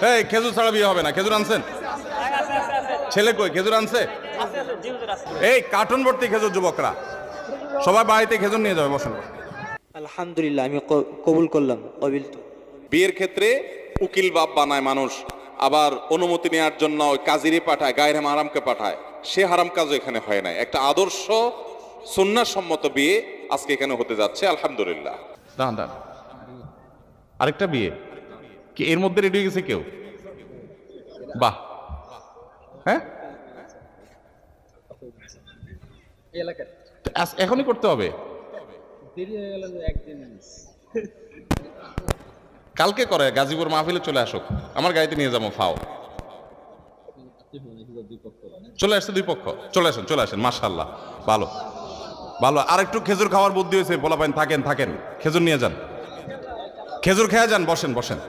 এই খেজুর ছাড়া বিয়ে হবে না। খেজুর আনছেন? ছেলে কই? খেজুর আনছে? এই কার্টুন ভর্তি খেজুর, যুবকরা সবাই বাড়িতে খেজুর নিয়ে যাবে। বসেন। আলহামদুলিল্লাহ, আমি কবুল করলাম। কবিলতু। বিয়ের ক্ষেত্রে উকিল বাপ বানায় মানুষ, আবার অনুমতি নেওয়ার জন্য ওই কাজিরে পাঠায়, গায়ের হারামকে পাঠায়। সে হারাম কাজও এখানে হয় নাই। একটা আদর্শ সুন্নাহসম্মত বিয়ে আজকে এখানে হতে যাচ্ছে। আলহামদুলিল্লাহ। দাঁড়ান দাঁড়ান, আরেকটা বিয়ে কি এর মধ্যে রেডি হয়ে গেছে কেউ? বাহ। হ্যাঁ, এখনই করতে হবে? কালকে করে গাজীপুর মাহফিলে চলে আসুক, আমার গাড়িতে নিয়ে যাবো। ফাও চলে আসছে, দুই পক্ষ চলে আসেন, চলে আসেন। মাশাআল্লাহ, ভালো ভালো। আর একটু খেজুর খাওয়ার বুদ্ধি হয়েছে। বলা পাইন, থাকেন থাকেন, খেজুর নিয়ে যান, খেজুর খেয়ে যান। বসেন বসেন।